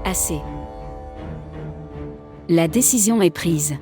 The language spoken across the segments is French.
Assez. La décision est prise.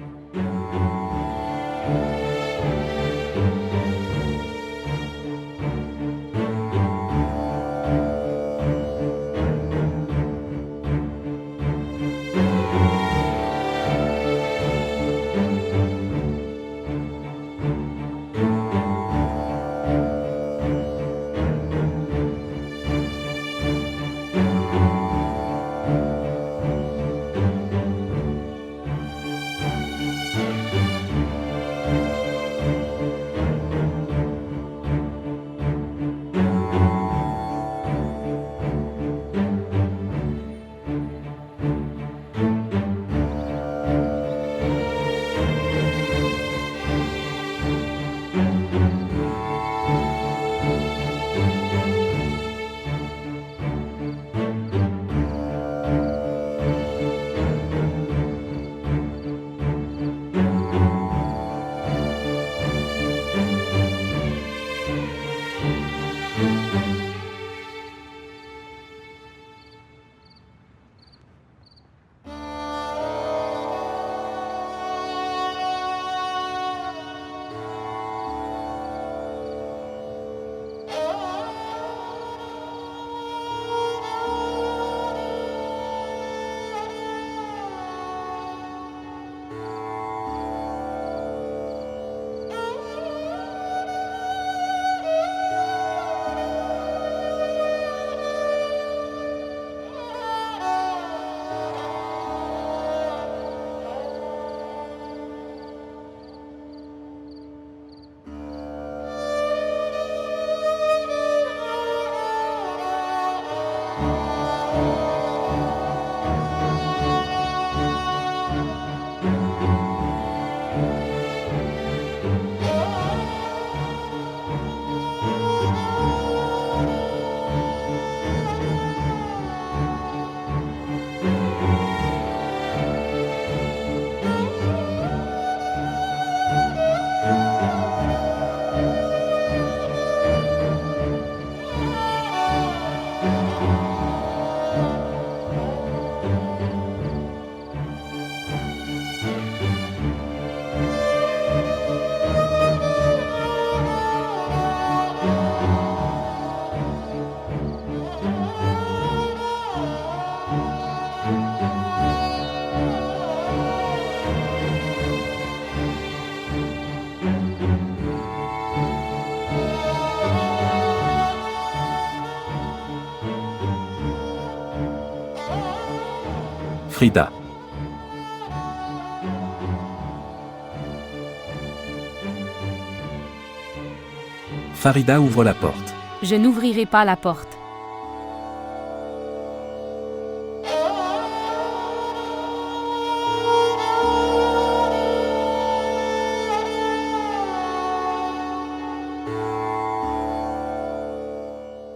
Frida. Farida ouvre la porte. Je n'ouvrirai pas la porte.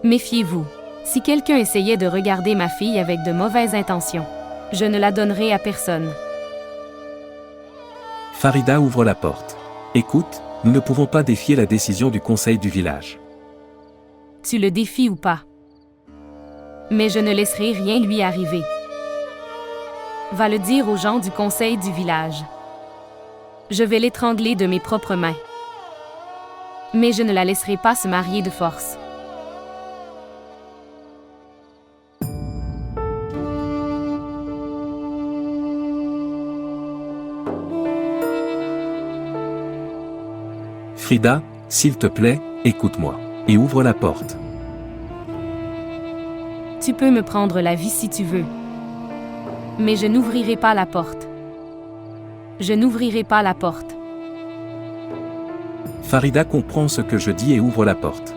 Méfiez-vous. Si quelqu'un essayait de regarder ma fille avec de mauvaises intentions, je ne la donnerai à personne. Farida ouvre la porte. Écoute, nous ne pouvons pas défier la décision du conseil du village. Tu le défies ou pas. Mais je ne laisserai rien lui arriver. Va le dire aux gens du conseil du village. Je vais l'étrangler de mes propres mains. Mais je ne la laisserai pas se marier de force. Frida, s'il te plaît, écoute-moi. Et ouvre la porte. Tu peux me prendre la vie si tu veux. Mais je n'ouvrirai pas la porte. Je n'ouvrirai pas la porte. Farida comprend ce que je dis et ouvre la porte.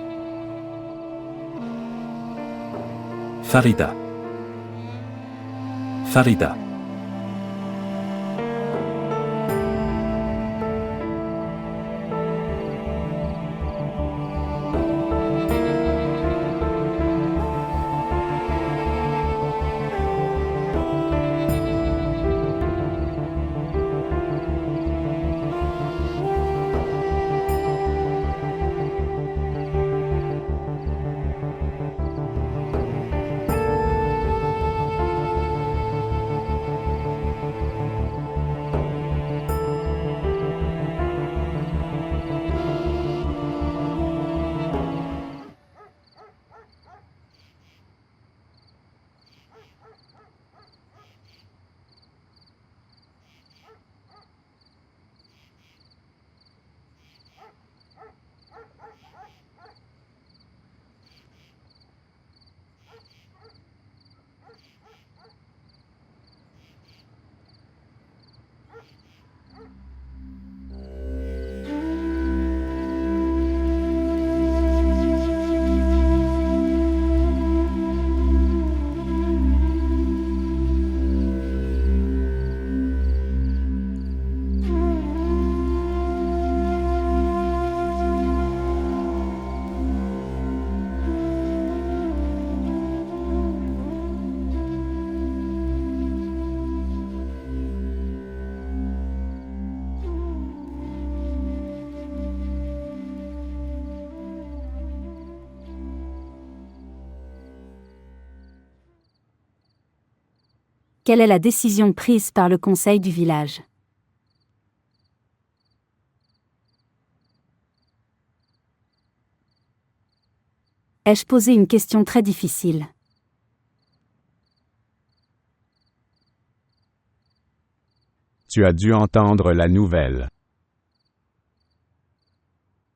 Farida. Farida. Quelle est la décision prise par le conseil du village? Ai-je posé une question très difficile? Tu as dû entendre la nouvelle.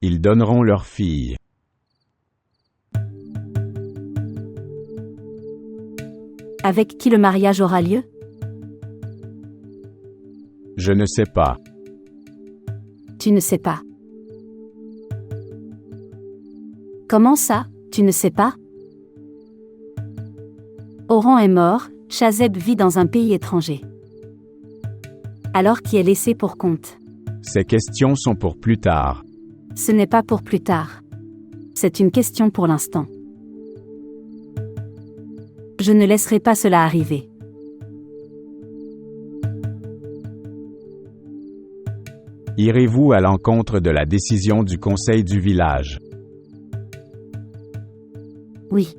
Ils donneront leur fille. Avec qui le mariage aura lieu? Je ne sais pas. Tu ne sais pas. Comment ça, tu ne sais pas? Oran est mort, Chazeb vit dans un pays étranger. Alors qui est laissé pour compte? Ces questions sont pour plus tard. Ce n'est pas pour plus tard. C'est une question pour l'instant. Je ne laisserai pas cela arriver. Irez-vous à l'encontre de la décision du conseil du village? Oui.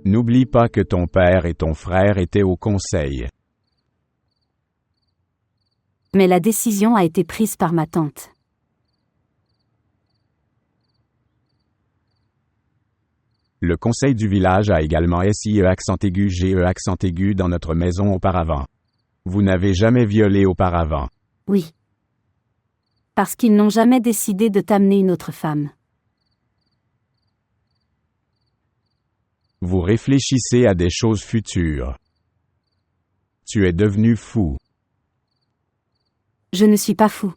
N'oublie pas que ton père et ton frère étaient au conseil. Mais la décision a été prise par ma tante. Le conseil du village a également SIE accent aigu GE accent aigu dans notre maison auparavant. Vous n'avez jamais violé auparavant. Oui. Parce qu'ils n'ont jamais décidé de t'amener une autre femme. Vous réfléchissez à des choses futures. Tu es devenu fou. Je ne suis pas fou.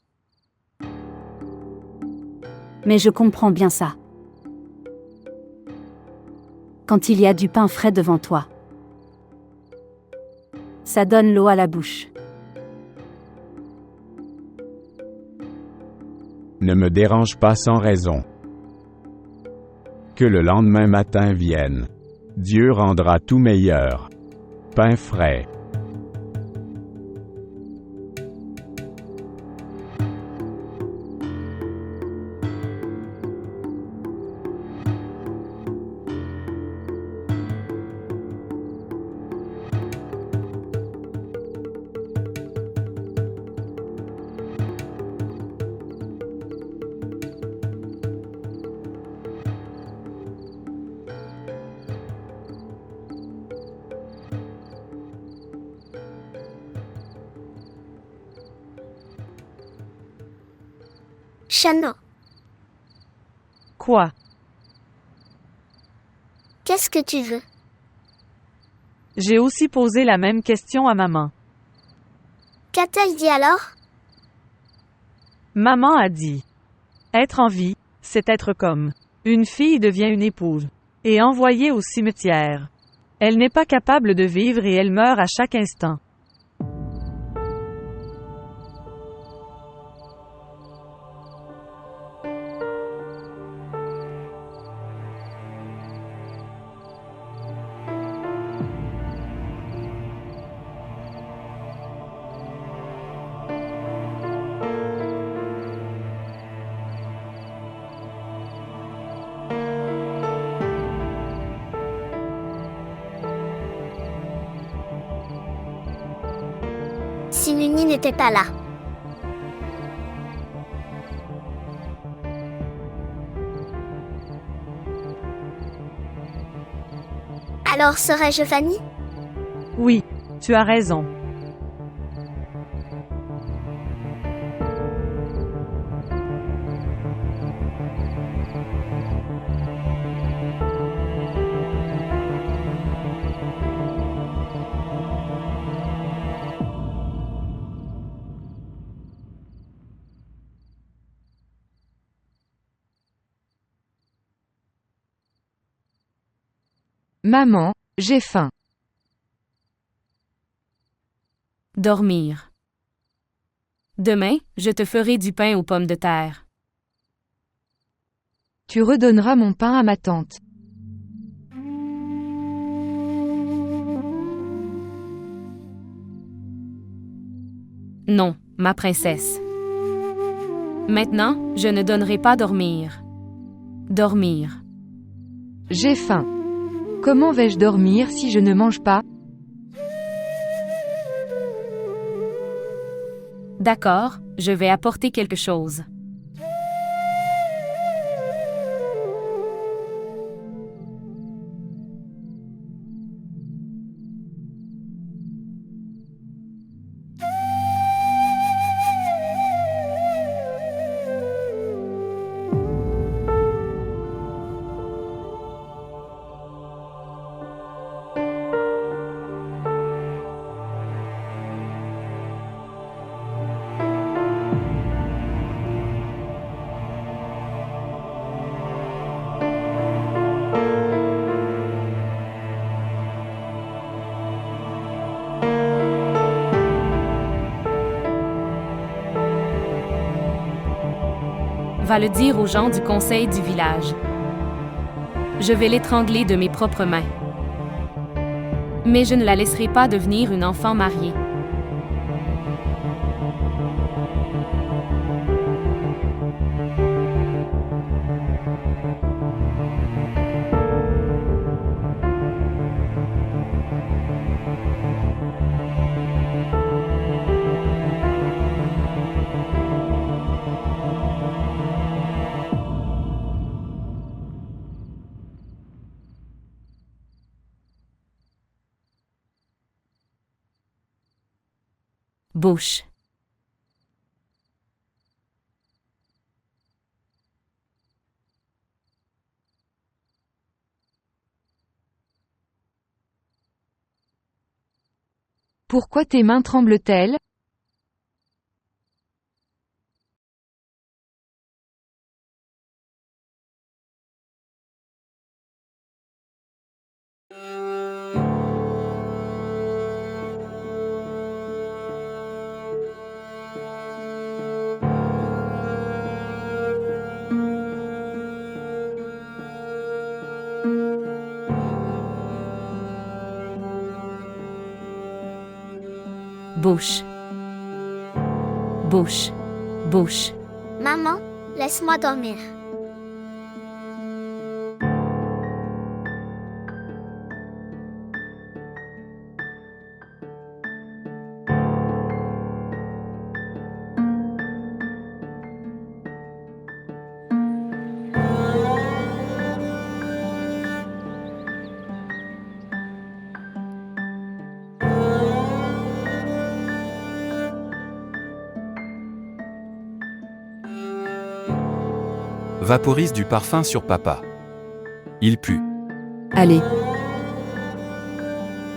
Mais je comprends bien ça. Quand il y a du pain frais devant toi, ça donne l'eau à la bouche. Ne me dérange pas sans raison. Que le lendemain matin vienne. Dieu rendra tout meilleur. Pain frais. Shana, Quoi? qu'est-ce que tu veux? J'ai aussi posé la même question à maman. Qu'a-t-elle dit alors? Maman a dit: être en vie, c'est être comme une fille devient une épouse et envoyée au cimetière. Elle n'est pas capable de vivre et elle meurt à chaque instant. Si Nuni n'était pas là. Alors serais-je Fanny? Oui, tu as raison. Maman, j'ai faim. Dormir. Demain, je te ferai du pain aux pommes de terre. Tu redonneras mon pain à ma tante. Non, ma princesse. Maintenant, je ne donnerai pas dormir. Dormir. J'ai faim. Comment vais-je dormir si je ne mange pas? D'accord, je vais apporter quelque chose. Va le dire aux gens du conseil du village. Je vais l'étrangler de mes propres mains. Mais je ne la laisserai pas devenir une enfant mariée. Bouche. Pourquoi tes mains tremblent-elles? Bouche. Bouche. Bouche. Maman, laisse-moi dormir. Vaporise du parfum sur papa. Il pue. Allez.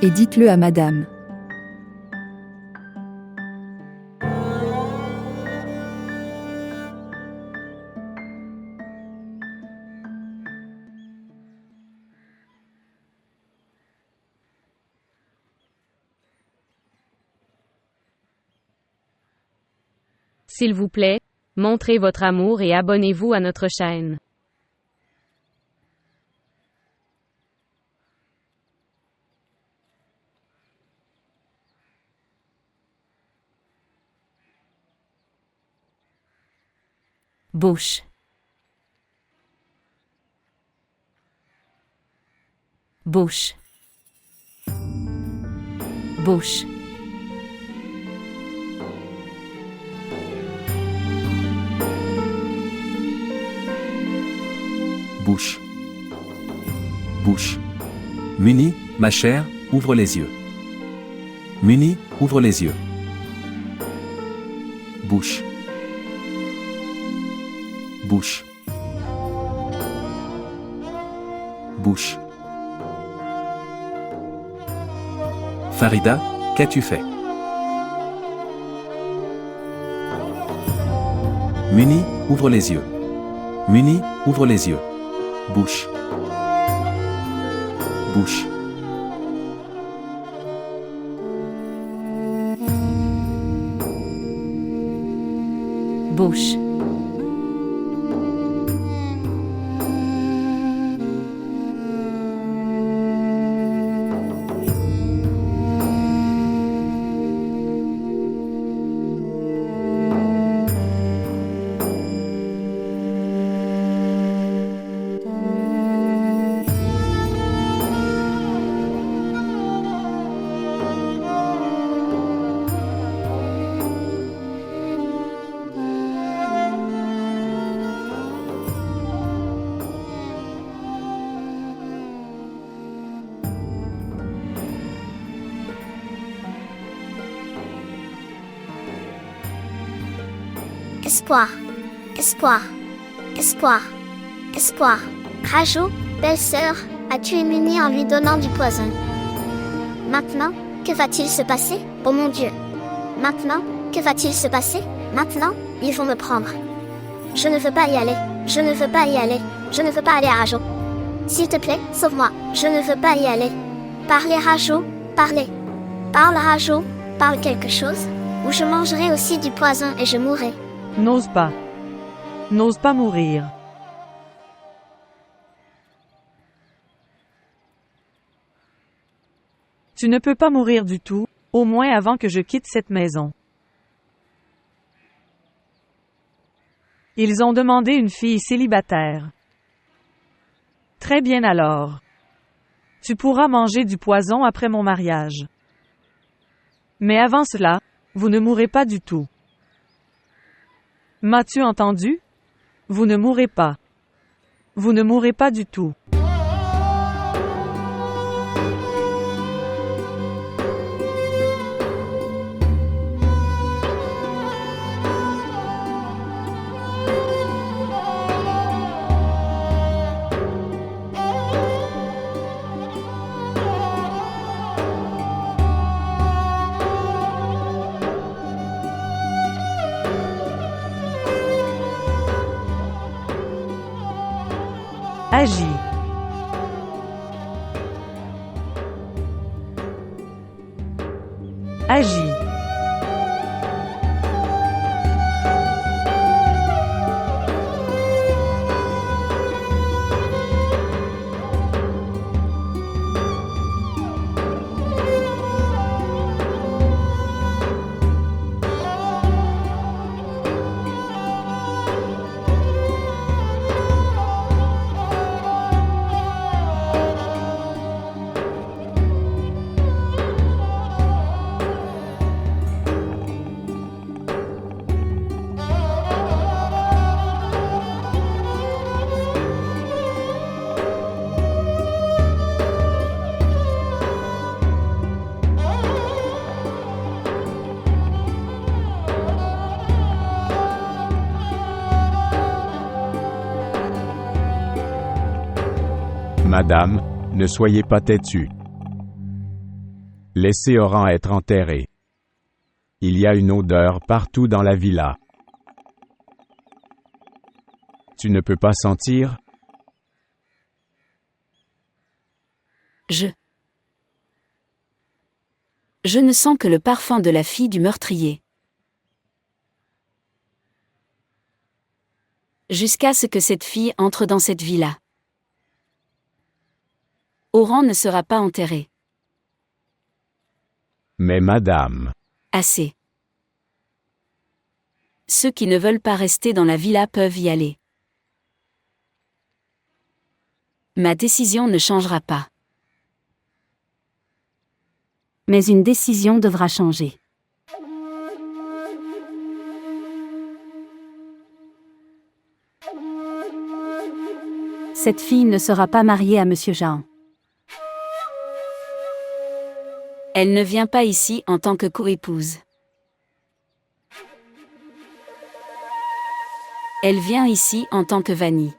Et dites-le à madame. S'il vous plaît, montrez votre amour et abonnez-vous à notre chaîne. Bouche. Bouche. Bouche. Bouche. Bouche. Muni, ma chère, ouvre les yeux. Muni, ouvre les yeux. Bouche. Bouche. Bouche. Farida, qu'as-tu fait? Muni, ouvre les yeux. Muni, ouvre les yeux. Bouche. Bouche. Bouche. Espoir. Espoir. Espoir. Espoir. Rajou, belle-sœur, a tué Muni en lui donnant du poison. Maintenant, que va-t-il se passer? Oh mon Dieu! Maintenant, que va-t-il se passer? Maintenant, ils vont me prendre. Je ne veux pas y aller. Je ne veux pas y aller. Je ne veux pas aller à Rajou. S'il te plaît, sauve-moi. Je ne veux pas y aller. Parlez Rajou, parlez. Parle Rajou, parle quelque chose, ou je mangerai aussi du poison et je mourrai. N'ose pas. N'ose pas mourir. Tu ne peux pas mourir du tout, au moins avant que je quitte cette maison. Ils ont demandé une fille célibataire. Très bien alors. Tu pourras manger du poison après mon mariage. Mais avant cela, vous ne mourrez pas du tout. M'as-tu entendu? Vous ne mourrez pas. Vous ne mourrez pas du tout. Agis. Agis. Madame, ne soyez pas têtue. Laissez Oran être enterré. Il y a une odeur partout dans la villa. Tu ne peux pas sentir? Je ne sens que le parfum de la fille du meurtrier. Jusqu'à ce que cette fille entre dans cette villa. Oran ne sera pas enterré. Mais madame... Assez. Ceux qui ne veulent pas rester dans la villa peuvent y aller. Ma décision ne changera pas. Mais une décision devra changer. Cette fille ne sera pas mariée à Monsieur Jahan. Elle ne vient pas ici en tant que coépouse. Elle vient ici en tant que Vanni.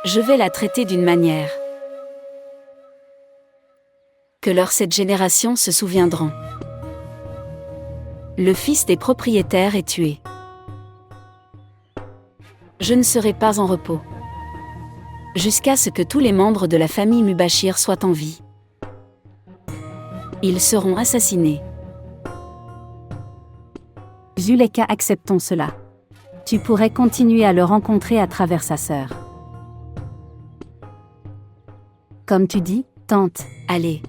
Je vais la traiter d'une manière que cette génération se souviendront. Le fils des propriétaires est tué. Je ne serai pas en repos jusqu'à ce que tous les membres de la famille Mubashir soient en vie. Ils seront assassinés. Zuleka, acceptons cela. Tu pourrais continuer à le rencontrer à travers sa sœur. Comme tu dis, tante, allez.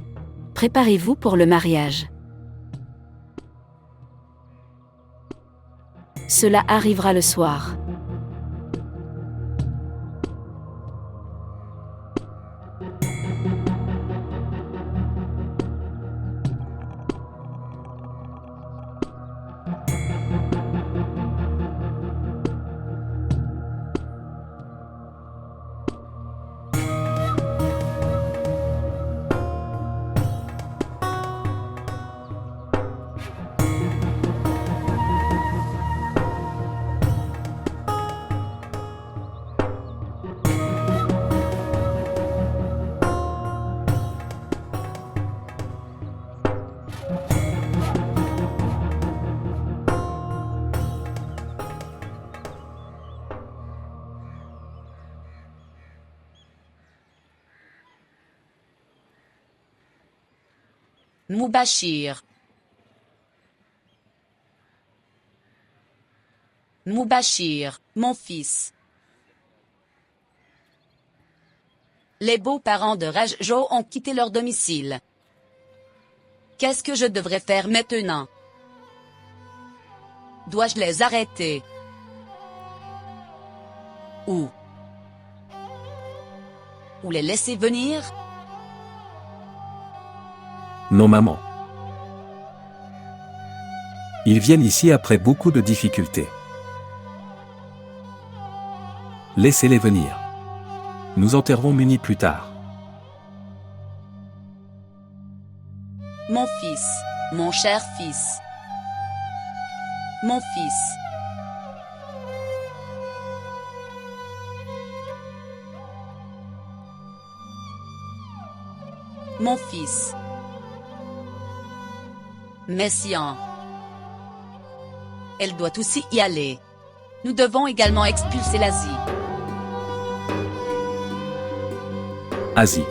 Préparez-vous pour le mariage. Cela arrivera le soir. Moubachir. Moubachir, mon fils. Les beaux-parents de Rajjo ont quitté leur domicile. Qu'est-ce que je devrais faire maintenant? Dois-je les arrêter? Ou les laisser venir? Non maman. Ils viennent ici après beaucoup de difficultés. Laissez-les venir. Nous enterrerons Muni plus tard. Mon fils, mon cher fils. Mon fils. Mon fils. Messian. Elle doit aussi y aller. Nous devons également expulser l'Asie. Asie.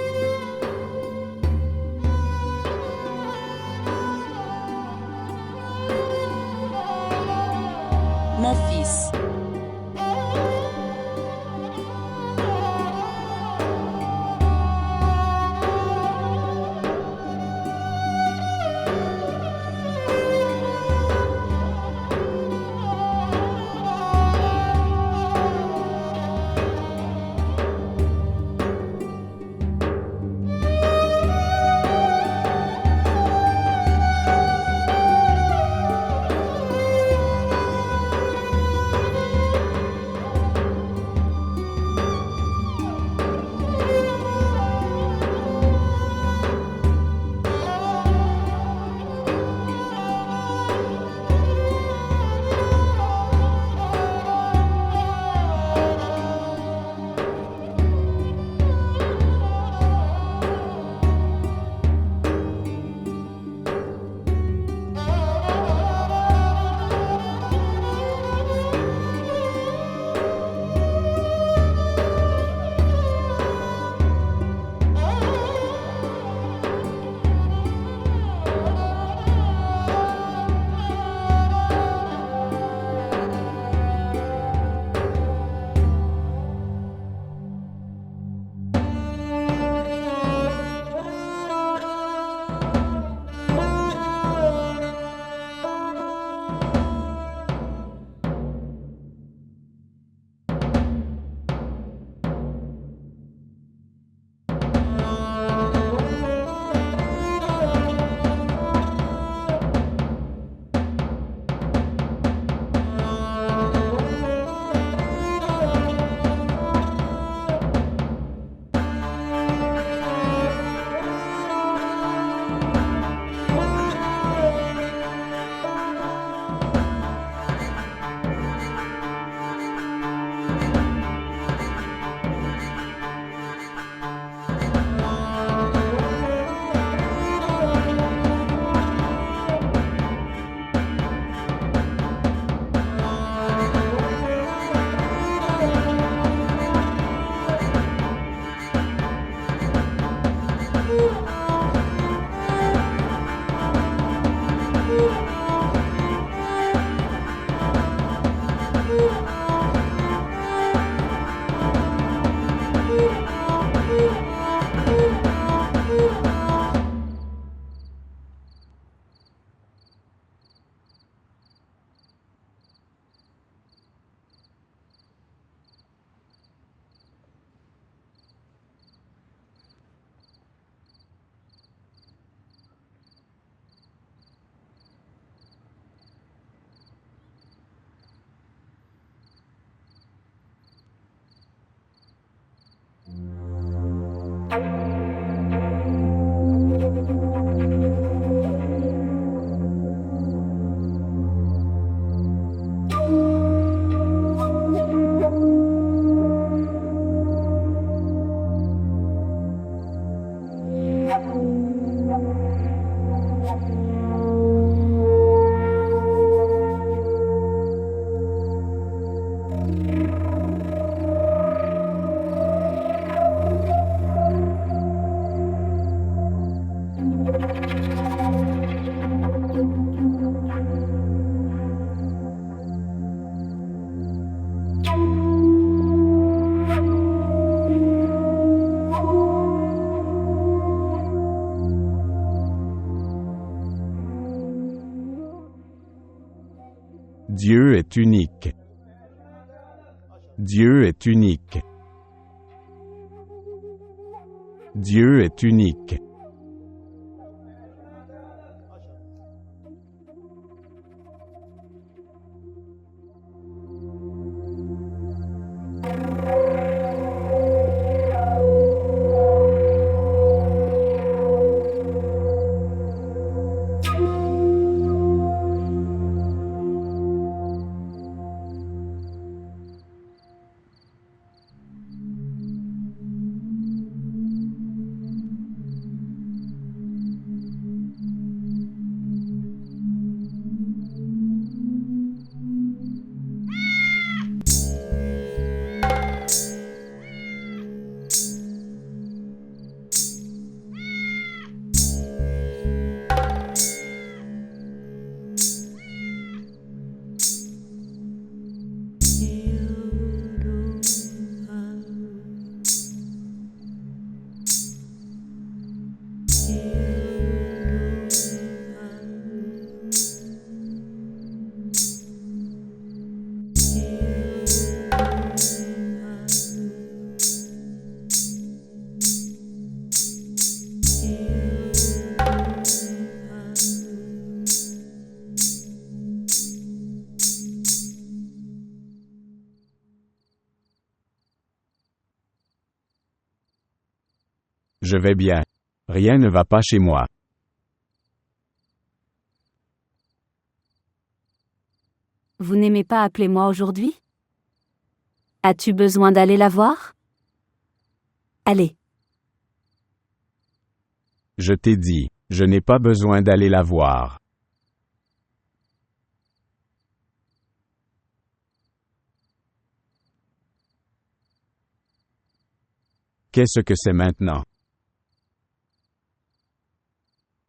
Mon fils. Dieu est unique. Dieu est unique. Dieu est unique. Je vais bien. Rien ne va pas chez moi. Vous n'aimez pas appeler moi aujourd'hui? As-tu besoin d'aller la voir? Allez. Je t'ai dit, je n'ai pas besoin d'aller la voir. Qu'est-ce que c'est maintenant?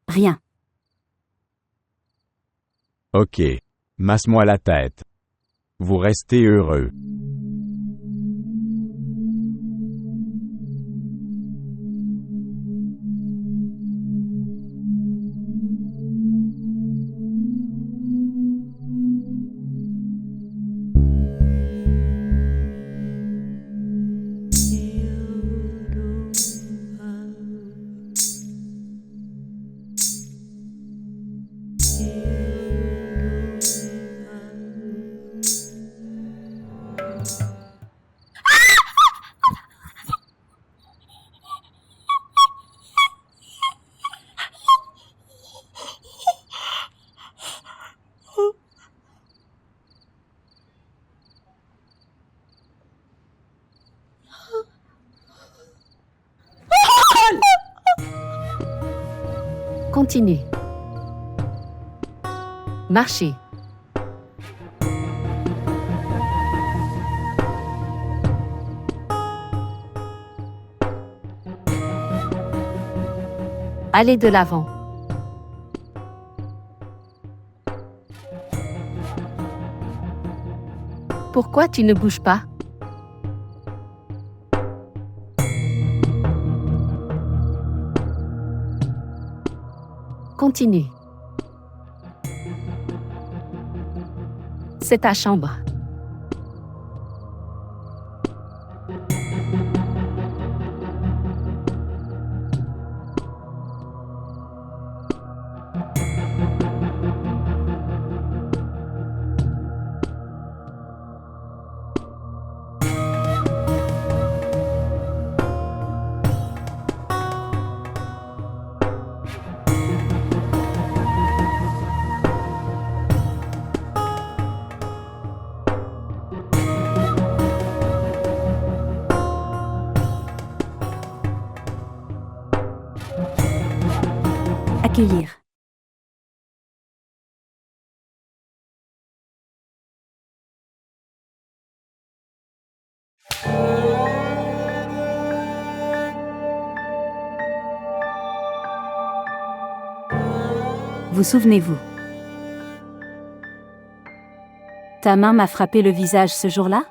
Rien. Ok. Masse-moi la tête. Vous restez heureux. Continue. Marchez. Allez de l'avant. Pourquoi tu ne bouges pas? Continue. C'est ta chambre. Accueillir. Vous souvenez-vous? Ta main m'a frappé le visage ce jour-là?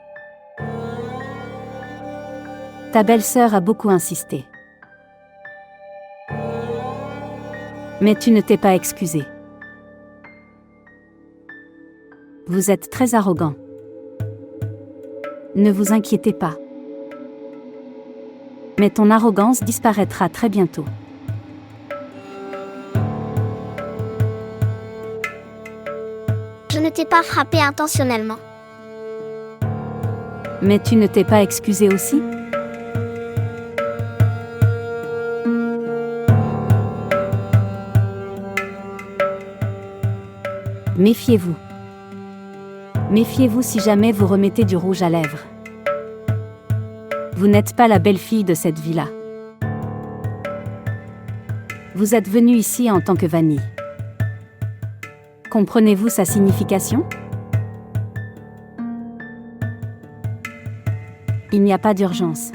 Ta belle-sœur a beaucoup insisté. Mais tu ne t'es pas excusé. Vous êtes très arrogant. Ne vous inquiétez pas. Mais ton arrogance disparaîtra très bientôt. Je ne t'ai pas frappé intentionnellement. Mais tu ne t'es pas excusé aussi? Méfiez-vous. Méfiez-vous si jamais vous remettez du rouge à lèvres. Vous n'êtes pas la belle-fille de cette villa. Vous êtes venu ici en tant que Vanille. Comprenez-vous sa signification? Il n'y a pas d'urgence.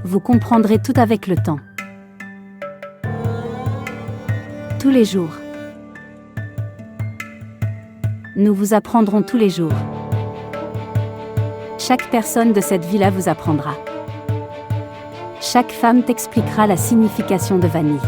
Vous comprendrez tout avec le temps. Tous les jours. Nous vous apprendrons tous les jours. Chaque personne de cette villa vous apprendra. Chaque femme t'expliquera la signification de Vanille.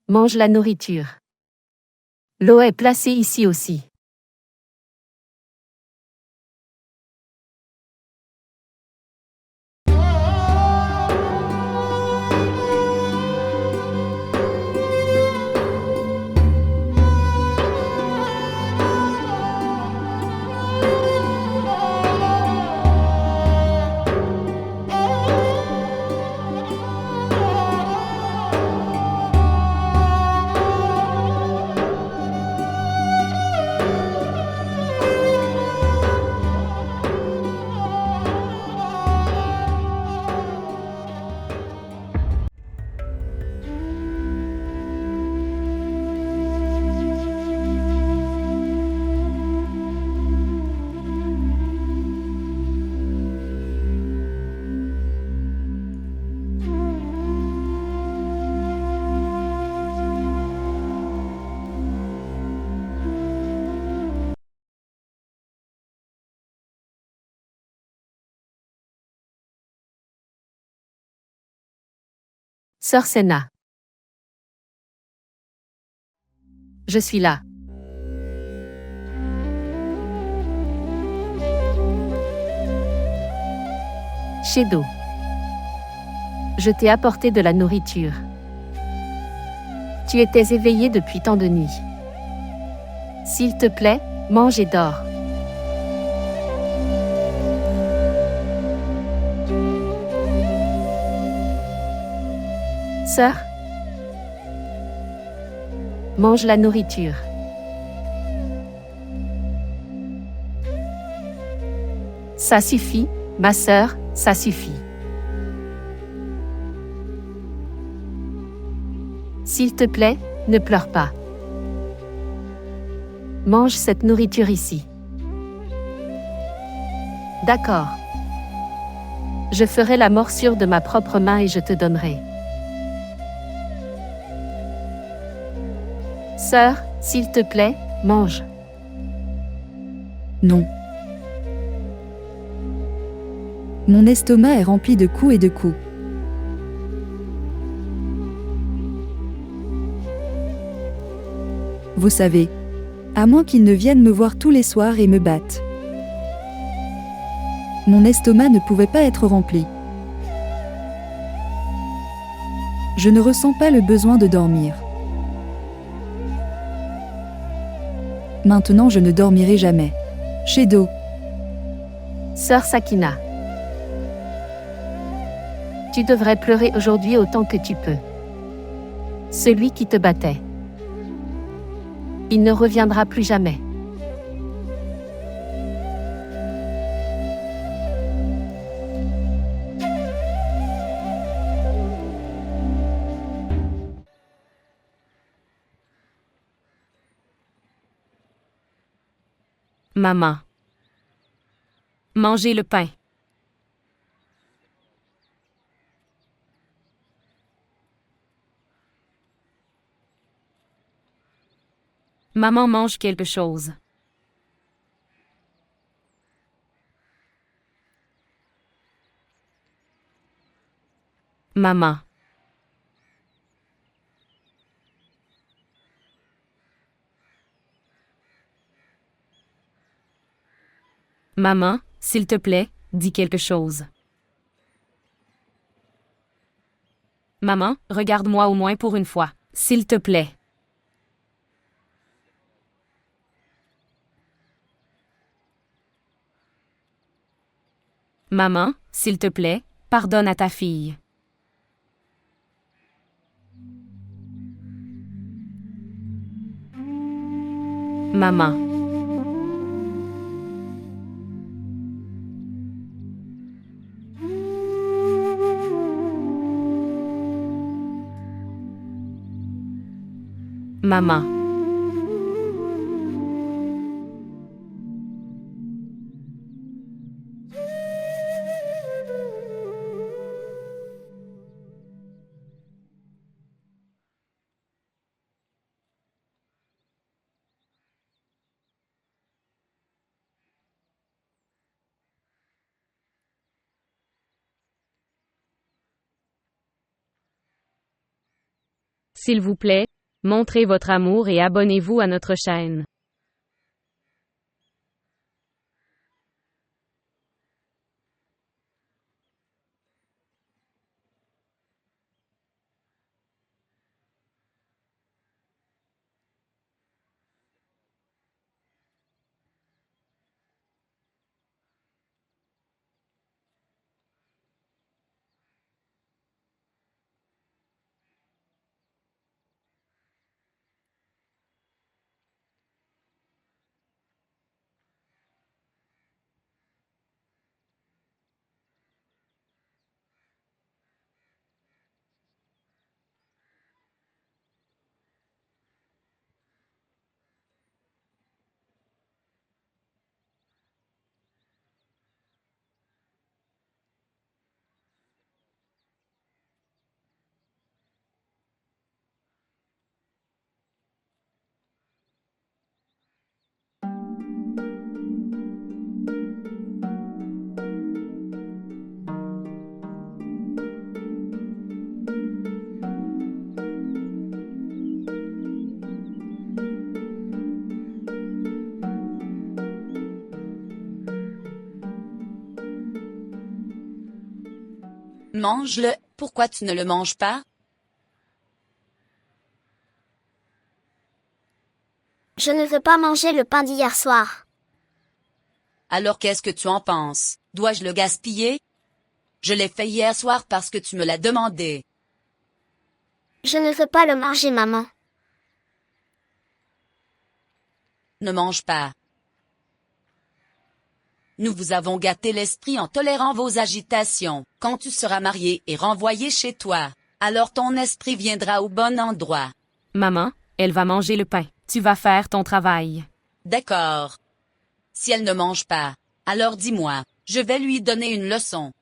Mange la nourriture. L'eau est placée ici aussi. Sœur Senna. Je suis là. Shadow. Je t'ai apporté de la nourriture. Tu étais éveillé depuis tant de nuits. S'il te plaît, mange et dors. Sœur, mange la nourriture. Ça suffit, ma sœur, ça suffit. S'il te plaît, ne pleure pas. Mange cette nourriture ici. D'accord. Je ferai la morsure de ma propre main et je te donnerai. Sœur, s'il te plaît, mange. Non. Mon estomac est rempli de coups et de coups. Vous savez, à moins qu'ils ne viennent me voir tous les soirs et me battent. Mon estomac ne pouvait pas être rempli. Je ne ressens pas le besoin de dormir. Maintenant je ne dormirai jamais. Shadow. Sœur Sakina. Tu devrais pleurer aujourd'hui autant que tu peux. Celui qui te battait. Il ne reviendra plus jamais. Maman. Mangez le pain. Maman mange quelque chose. Maman. Maman, s'il te plaît, dis quelque chose. Maman, regarde-moi au moins pour une fois, s'il te plaît. Maman, s'il te plaît, pardonne à ta fille. Maman. Maman. S'il vous plaît, montrez votre amour et abonnez-vous à notre chaîne. Mange-le, pourquoi tu ne le manges pas? Je ne veux pas manger le pain d'hier soir. Alors qu'est-ce que tu en penses? Dois-je le gaspiller? Je l'ai fait hier soir parce que tu me l'as demandé. Je ne veux pas le manger, maman. Ne mange pas. Nous vous avons gâté l'esprit en tolérant vos agitations. Quand tu seras marié et renvoyé chez toi, alors ton esprit viendra au bon endroit. Maman, elle va manger le pain. Tu vas faire ton travail. D'accord. Si elle ne mange pas, alors dis-moi, je vais lui donner une leçon.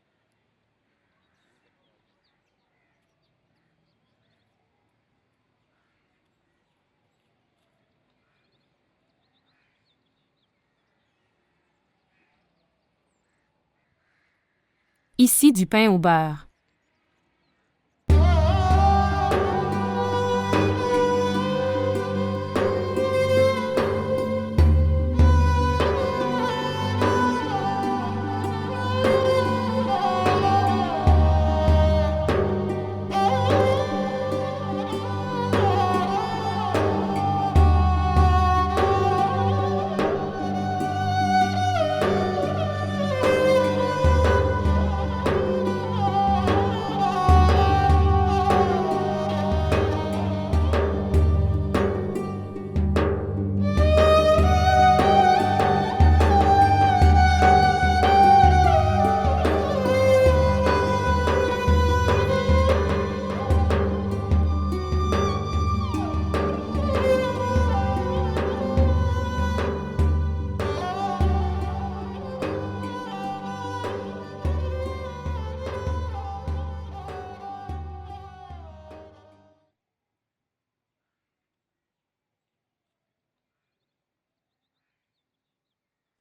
Ici du pain au beurre.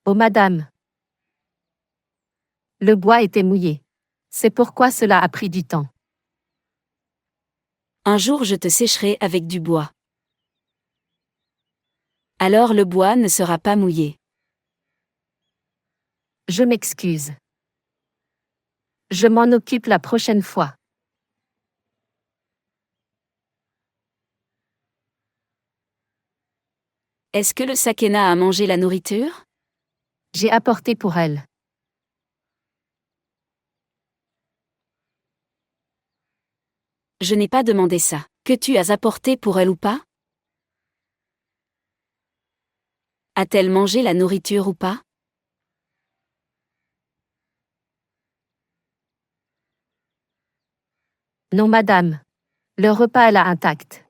Oh madame. Le bois était mouillé. C'est pourquoi cela a pris du temps. Un jour je te sécherai avec du bois. Alors le bois ne sera pas mouillé. Je m'excuse. Je m'en occupe la prochaine fois. Est-ce que le Sakena a mangé la nourriture? J'ai apporté pour elle. Je n'ai pas demandé ça. Que tu as apporté pour elle ou pas? A-t-elle mangé la nourriture ou pas? Non madame. Le repas est là intact.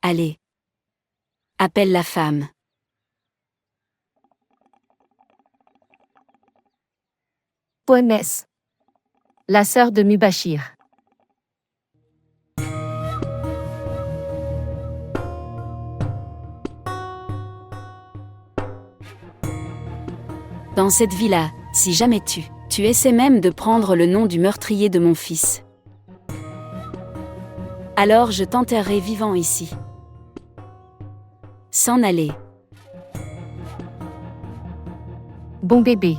Allez. Appelle la femme. Poémès. La sœur de Mubashir. Dans cette vie-là, si jamais tu essaies même de prendre le nom du meurtrier de mon fils, alors je t'enterrerai vivant ici. S'en aller. Bon bébé.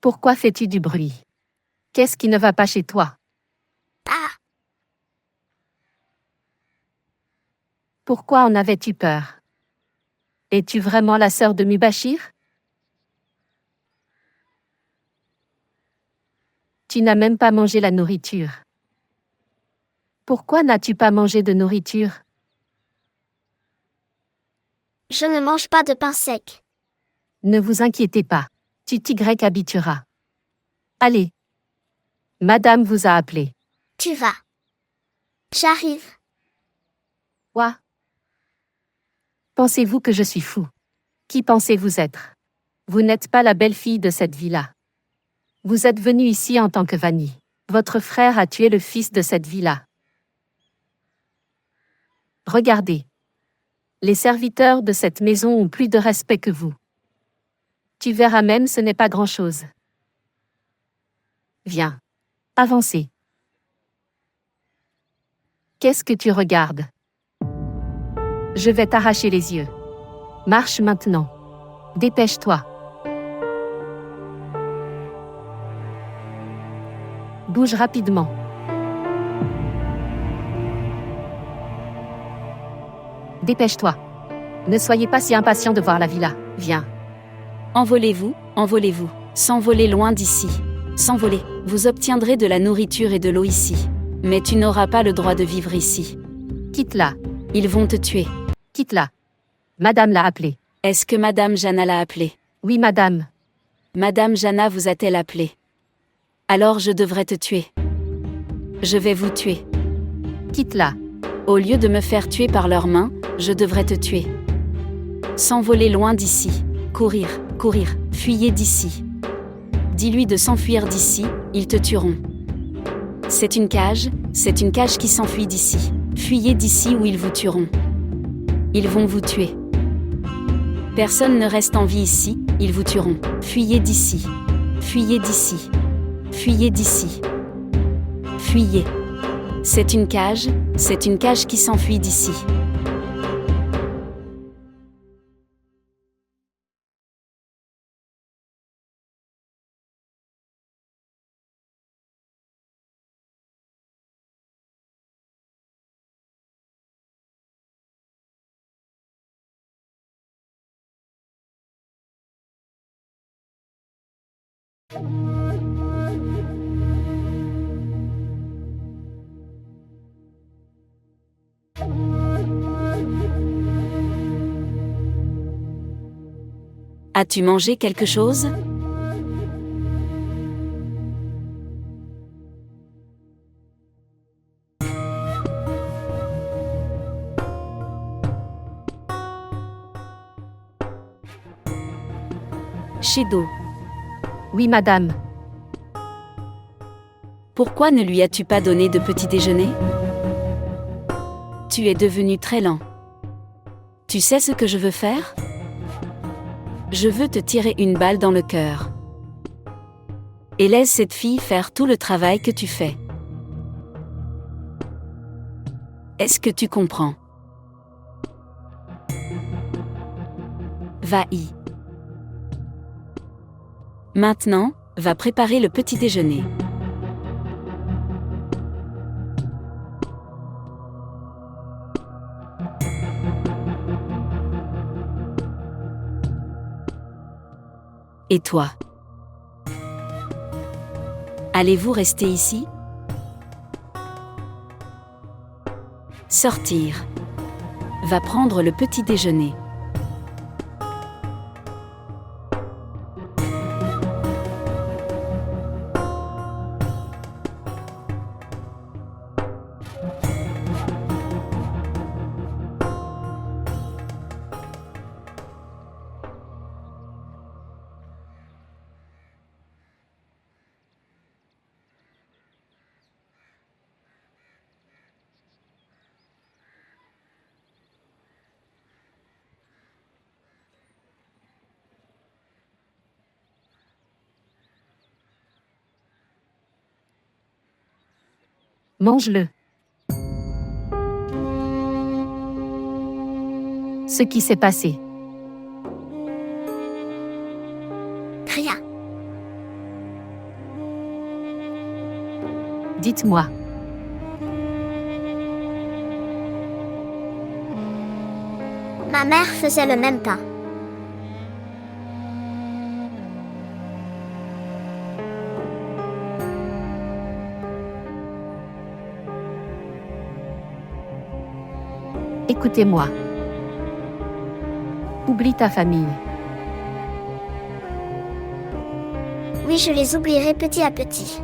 Pourquoi fais-tu du bruit? Qu'est-ce qui ne va pas chez toi? Ah! Pourquoi en avais-tu peur? Es-tu vraiment la sœur de Mubashir? Tu n'as même pas mangé la nourriture. Pourquoi n'as-tu pas mangé de nourriture? Je ne mange pas de pain sec. Ne vous inquiétez pas. Tu t'y habitueras. Allez. Madame vous a appelé. Tu vas. J'arrive. Quoi? Pensez-vous que je suis fou? Qui pensez-vous être? Vous n'êtes pas la belle-fille de cette villa. Vous êtes venu ici en tant que Vanni. Votre frère a tué le fils de cette villa. Regardez. Les serviteurs de cette maison ont plus de respect que vous. Tu verras même ce n'est pas grand-chose. Viens. Avancez. Qu'est-ce que tu regardes? Je vais t'arracher les yeux. Marche maintenant. Dépêche-toi. Bouge rapidement. Dépêche-toi. Ne soyez pas si impatient de voir la villa. Viens. Envolez-vous, envolez-vous. S'envoler loin d'ici. S'envoler. Vous obtiendrez de la nourriture et de l'eau ici. Mais tu n'auras pas le droit de vivre ici. Quitte-la. Ils vont te tuer. Quitte-la. Madame l'a appelé. Est-ce que Madame Jana l'a appelé? Oui, madame. Madame Jana vous a-t-elle appelé? Alors je devrais te tuer. Je vais vous tuer. Quitte-la. Au lieu de me faire tuer par leurs mains, je devrais te tuer. S'envoler loin d'ici. Courir, courir, fuyez d'ici. Dis-lui de s'enfuir d'ici, ils te tueront. C'est une cage qui s'enfuit d'ici. Fuyez d'ici ou ils vous tueront. Ils vont vous tuer. Personne ne reste en vie ici, ils vous tueront. Fuyez d'ici. Fuyez d'ici. Fuyez d'ici. Fuyez. C'est une cage qui s'enfuit d'ici. As-tu mangé quelque chose? Shido, Oui, madame. pourquoi ne lui as-tu pas donné de petit déjeuner? Tu es devenu très lent. Tu sais ce que je veux faire? Je veux te tirer une balle dans le cœur. Et laisse cette fille faire tout le travail que tu fais. Est-ce que tu comprends? Va-y. Maintenant, va préparer le petit déjeuner. Et toi? Allez-vous rester ici? Sortir. Va prendre le petit déjeuner. Mange-le. Ce qui s'est passé. Rien. Dites-moi. Ma mère faisait le même pain. Écoutez-moi. Oublie ta famille. Oui, je les oublierai petit à petit.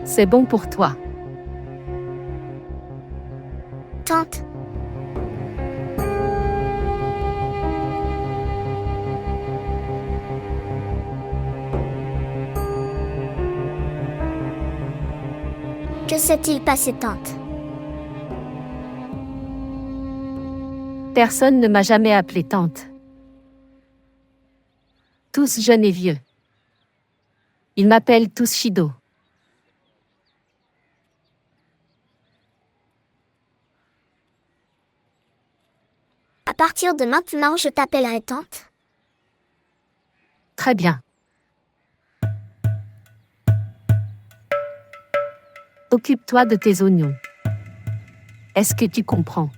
C'est bon pour toi. Tante. Que s'est-il passé, tante? Personne ne m'a jamais appelée tante. Tous jeunes et vieux. Ils m'appellent tous Shido. À partir de maintenant, je t'appellerai tante. Très bien. Occupe-toi de tes oignons. Est-ce que tu comprends?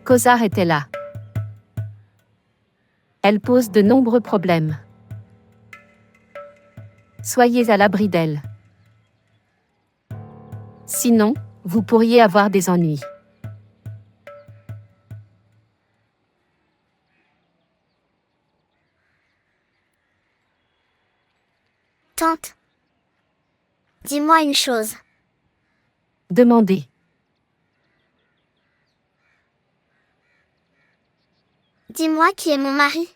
Cosar était là. Elle pose de nombreux problèmes. Soyez à l'abri d'elle. Sinon, vous pourriez avoir des ennuis. Tante. Dis-moi une chose. Demandez. Dis-moi qui est mon mari.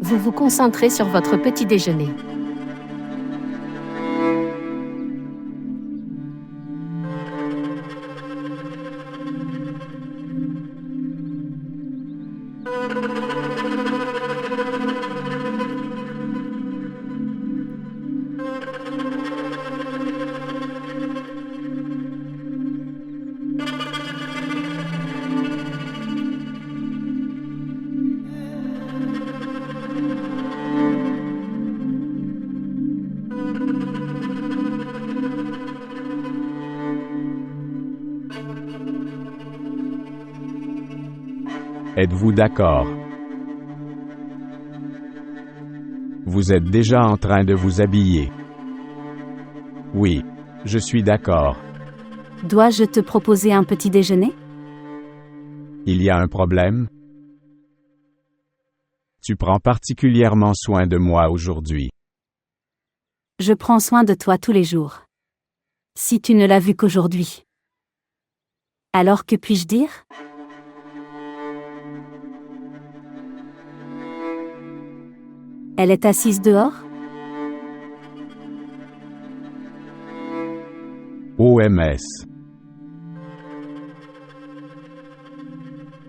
Vous vous concentrez sur votre petit déjeuner. Êtes-vous d'accord? Vous êtes déjà en train de vous habiller. Oui, je suis d'accord. Dois-je te proposer un petit déjeuner? Il y a un problème? Tu prends particulièrement soin de moi aujourd'hui. Je prends soin de toi tous les jours. Si tu ne l'as vu qu'aujourd'hui. Alors que puis-je dire? Elle est assise dehors? OMS.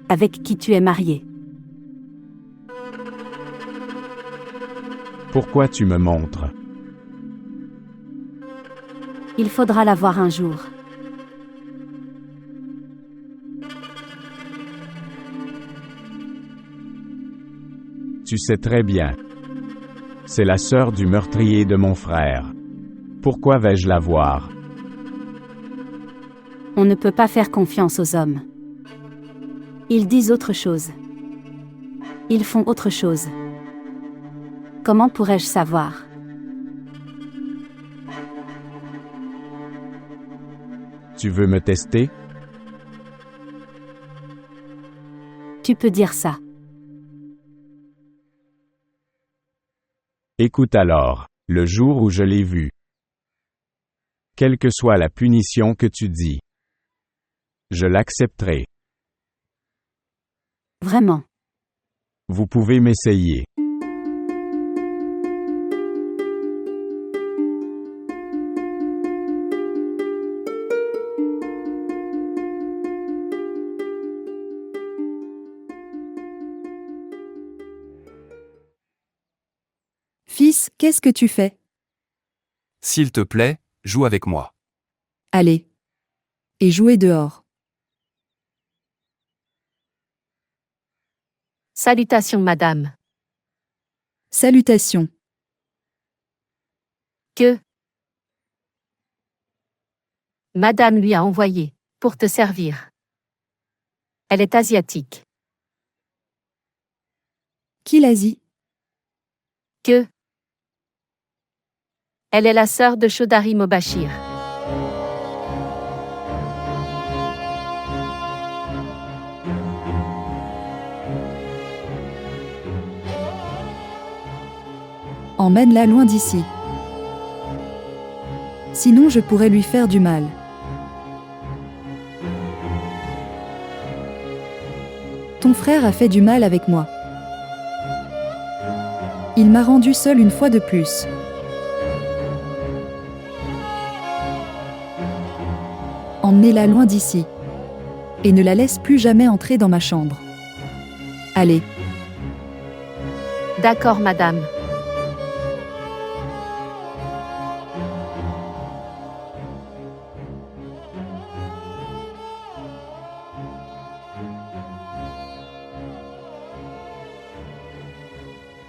Avec qui tu es marié? Pourquoi tu me montres? Il faudra la voir un jour. Tu sais très bien. C'est la sœur du meurtrier de mon frère. Pourquoi vais-je la voir? On ne peut pas faire confiance aux hommes. Ils disent autre chose. Ils font autre chose. Comment pourrais-je savoir? Tu veux me tester? Tu peux dire ça. Écoute alors, le jour où je l'ai vu. Quelle que soit la punition que tu dis, je l'accepterai. Vraiment. Vous pouvez m'essayer. Fils, qu'est-ce que tu fais? S'il te plaît, joue avec moi. Allez. Et jouez dehors. Salutations madame. Salutations. Que madame lui a envoyé, pour te servir. Elle est asiatique. Qui l'a dit? Que elle est la sœur de Chaudhary Mobashir. Emmène-la loin d'ici. Sinon je pourrais lui faire du mal. Ton frère a fait du mal avec moi. Il m'a rendu seul une fois de plus. Emmenez-la loin d'ici. Et ne la laisse plus jamais entrer dans ma chambre. Allez. D'accord madame.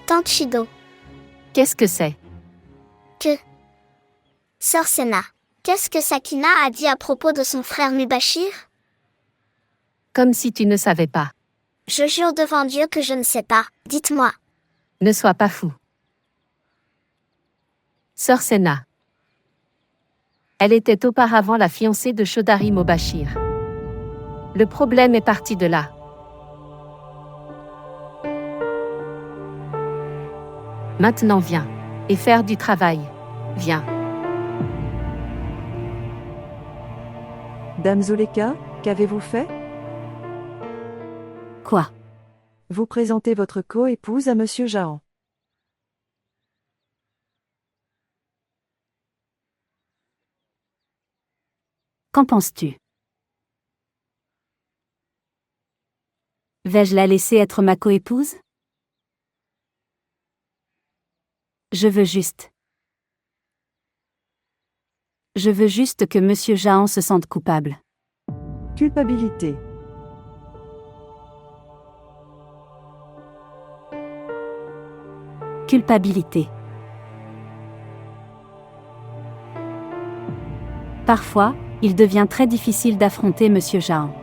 Tante Shido. Qu'est-ce que c'est? Que Sœur Senna, qu'est-ce que Sakina a dit à propos de son frère Mubashir? Comme si tu ne savais pas. Je jure devant Dieu que je ne sais pas. Dites-moi. Ne sois pas fou. Sœur Senna. Elle était auparavant la fiancée de Chaudhary Mobashir. Le problème est parti de là. Maintenant viens. Et faire du travail. Viens. Dame Zoleka, qu'avez-vous fait? Quoi? Vous présentez votre co-épouse à Monsieur Jahan. Qu'en penses-tu? Vais-je la laisser être ma coépouse? Je veux juste que Monsieur Jahan se sente coupable. Culpabilité. Culpabilité. Parfois, il devient très difficile d'affronter Monsieur Jahan.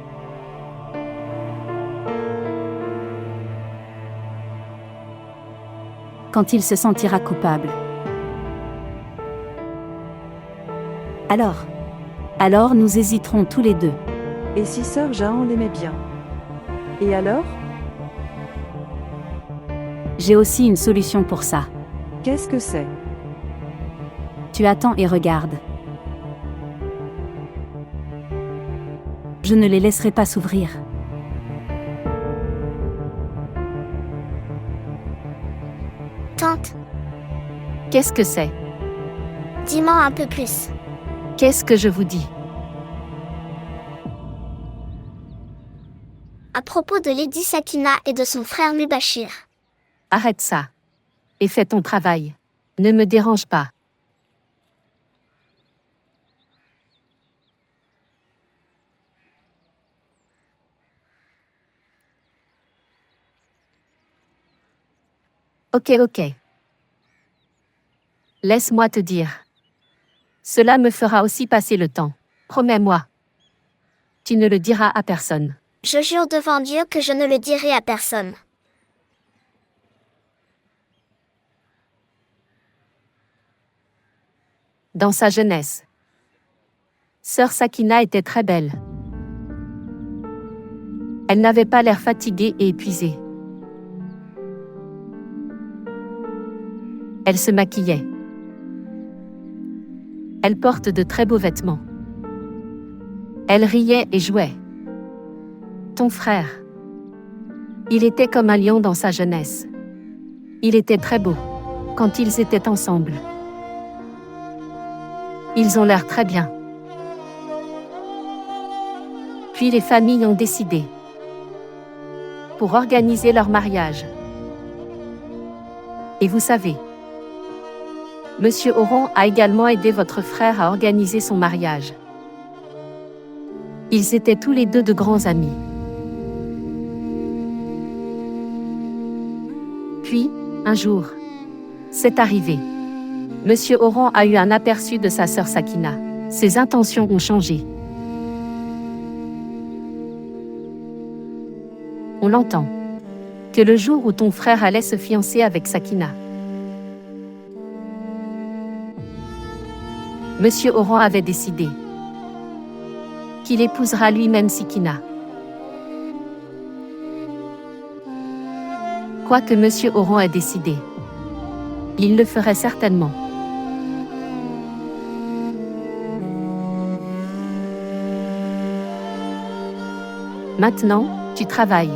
Quand il se sentira coupable. Alors nous hésiterons tous les deux. Et si Sœur Jahan l'aimait bien? Et alors? J'ai aussi une solution pour ça. Qu'est-ce que c'est? Tu attends et regardes. Je ne les laisserai pas s'ouvrir. Tante, Qu'est-ce que c'est? dis-moi un peu plus. Qu'est-ce que je vous dis? À propos de Lady Sakina et de son frère Mubashir. Arrête ça. Et fais ton travail. Ne me dérange pas. Ok. Laisse-moi te dire. Cela me fera aussi passer le temps. Promets-moi. Tu ne le diras à personne. Je jure devant Dieu que je ne le dirai à personne. Dans sa jeunesse, Sœur Sakina était très belle. Elle n'avait pas l'air fatiguée et épuisée. Elle se maquillait. Elle porte de très beaux vêtements. Elle riait et jouait. Ton frère. Il était comme un lion dans sa jeunesse. Il était très beau quand ils étaient ensemble. Ils ont l'air très bien. Puis les familles ont décidé pour organiser leur mariage. Et vous savez, Monsieur Oron a également aidé votre frère à organiser son mariage. Ils étaient tous les deux de grands amis. Puis, un jour, c'est arrivé. Monsieur Oron a eu un aperçu de sa sœur Sakina. Ses intentions ont changé. On l'entend. Que le jour où ton frère allait se fiancer avec Sakina, Monsieur Oran avait décidé qu'il épousera lui-même Sakina. Quoi que Monsieur Oran ait décidé, il le ferait certainement. Maintenant, tu travailles.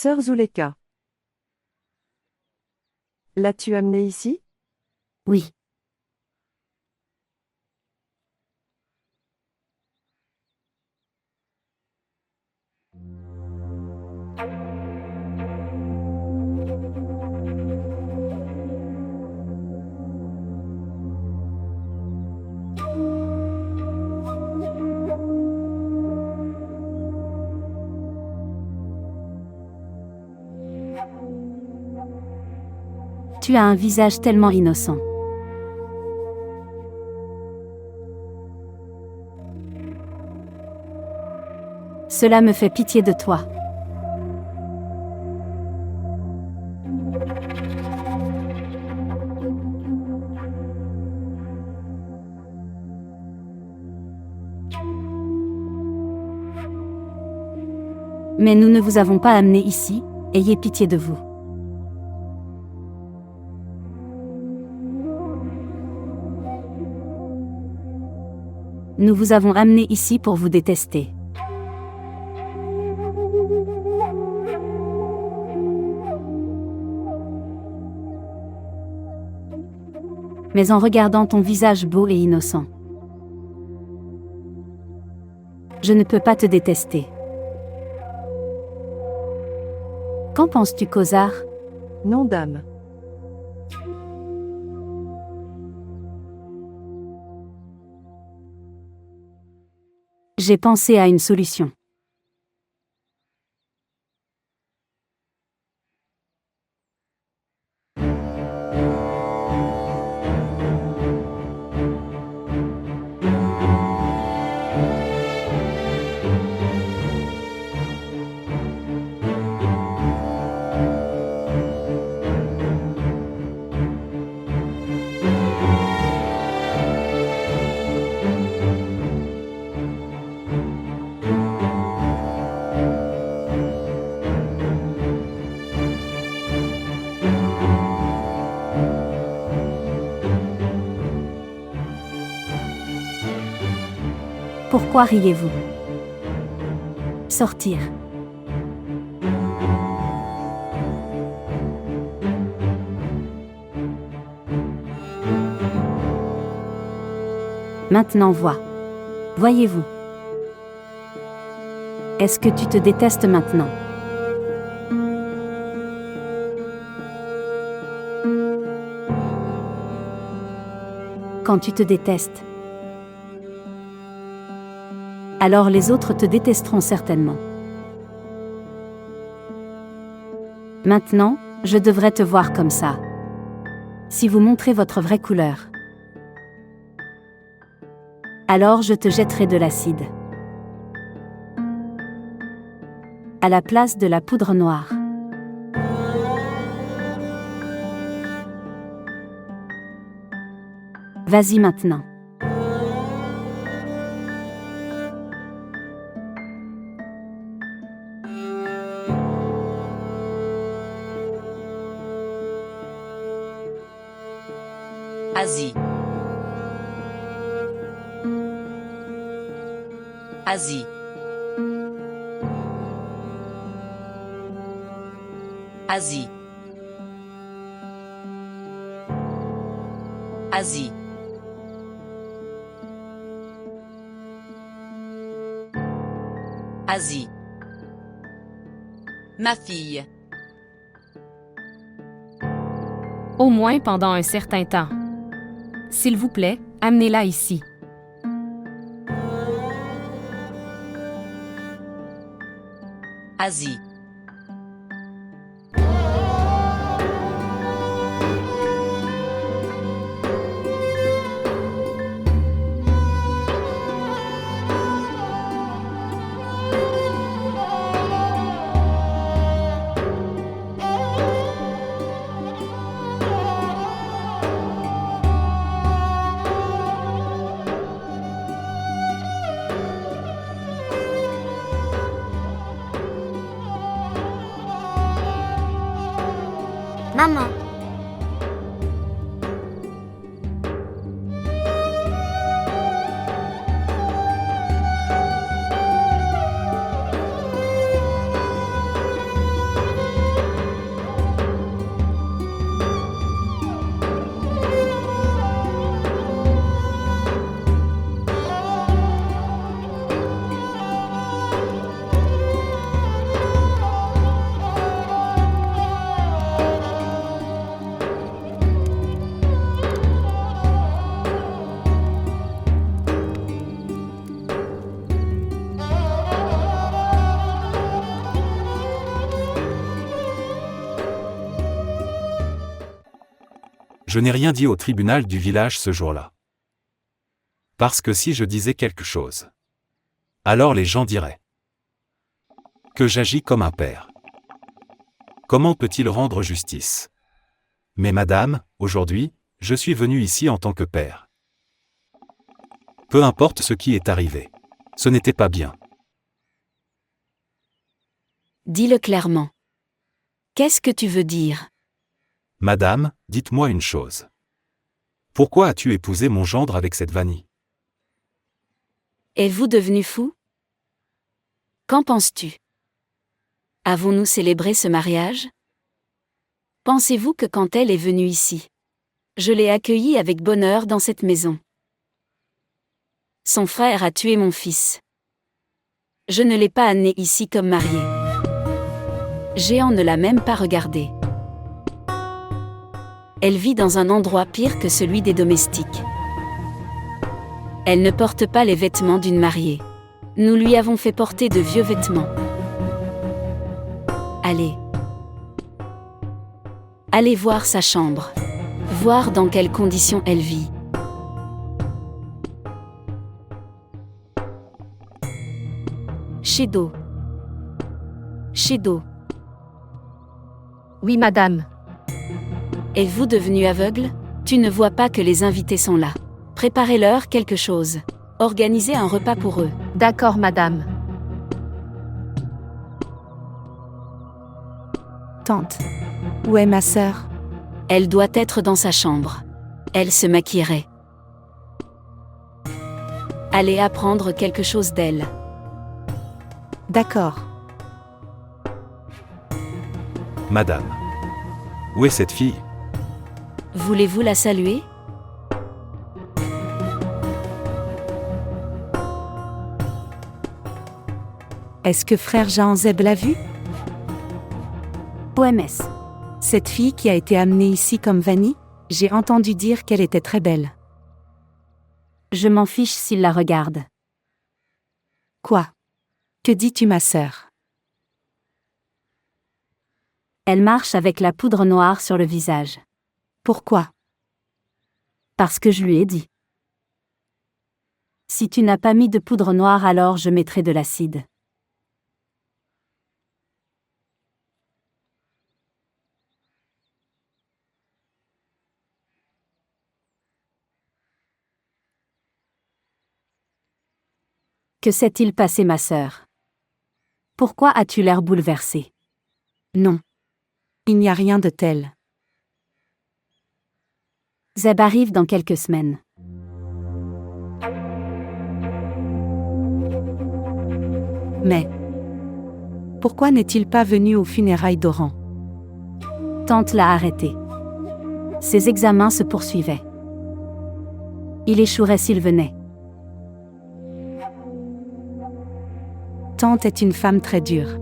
Sœur Zuleka. L'as-tu amenée ici? Oui. Tu as un visage tellement innocent. Cela me fait pitié de toi. Mais nous ne vous avons pas amené ici, ayez pitié de vous. Nous vous avons amené ici pour vous détester. Mais en regardant ton visage beau et innocent, je ne peux pas te détester. Qu'en penses-tu, Khosar? Non, dame. J'ai pensé à une solution. Pourquoi riez-vous? Sortir. Maintenant vois. Voyez-vous? Est-ce que tu te détestes maintenant? Quand tu te détestes, alors les autres te détesteront certainement. Maintenant, je devrais te voir comme ça. Si vous montrez votre vraie couleur, alors je te jetterai de l'acide. À la place de la poudre noire. Vas-y maintenant. Asie. Asie. Asie. Asie. Asie. Ma fille. Au moins pendant un certain temps. S'il vous plaît, amenez-la ici. Asie. Maman. Je n'ai rien dit au tribunal du village ce jour-là. Parce que si je disais quelque chose, alors les gens diraient que j'agis comme un père. Comment peut-il rendre justice? Mais madame, aujourd'hui, je suis venu ici en tant que père. Peu importe ce qui est arrivé. Ce n'était pas bien. Dis-le clairement. Qu'est-ce que tu veux dire? Madame, dites-moi une chose. Pourquoi as-tu épousé mon gendre avec cette vanille? Êtes-vous devenu fou? Qu'en penses-tu? Avons-nous célébré ce mariage? Pensez-vous que quand elle est venue ici, je l'ai accueillie avec bonheur dans cette maison? Son frère a tué mon fils. Je ne l'ai pas amenée ici comme mariée. Géant ne l'a même pas regardée. Elle vit dans un endroit pire que celui des domestiques. Elle ne porte pas les vêtements d'une mariée. Nous lui avons fait porter de vieux vêtements. Allez. Allez voir sa chambre. Voir dans quelles conditions elle vit. Shadow. Shadow. Oui, madame. Êtes-vous devenu aveugle? Tu ne vois pas que les invités sont là. Préparez-leur quelque chose. Organisez un repas pour eux. D'accord, madame. Tante. Où est ma sœur? Elle doit être dans sa chambre. Elle se maquillerait. Allez apprendre quelque chose d'elle. D'accord. Madame. Où est cette fille? Voulez-vous la saluer? Est-ce que frère Jean-Zeb l'a vue? OMS. Cette fille qui a été amenée ici comme Vanny, j'ai entendu dire qu'elle était très belle. Je m'en fiche s'il la regarde. Quoi? Que dis-tu, ma sœur? Elle marche avec la poudre noire sur le visage. Pourquoi? Parce que je lui ai dit. Si tu n'as pas mis de poudre noire, alors je mettrai de l'acide. Que s'est-il passé, ma sœur? Pourquoi as-tu l'air bouleversée? Non. Il n'y a rien de tel. Zeb arrive dans quelques semaines. Mais pourquoi n'est-il pas venu aux funérailles d'Oran? Tante l'a arrêté. Ses examens se poursuivaient. Il échouerait s'il venait. Tante est une femme très dure.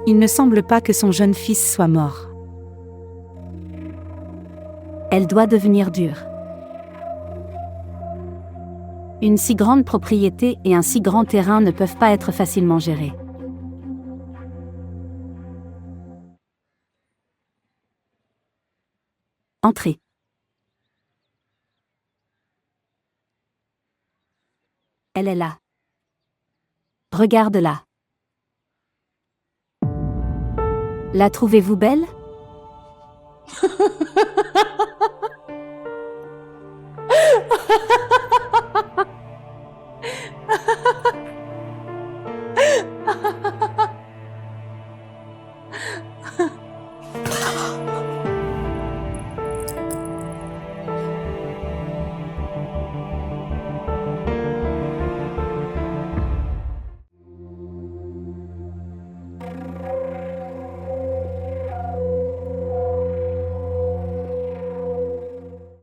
Il ne semble pas que son jeune fils soit mort. Elle doit devenir dure. Une si grande propriété et un si grand terrain ne peuvent pas être facilement gérés. Entrez. Elle est là. Regarde-la. La trouvez-vous belle?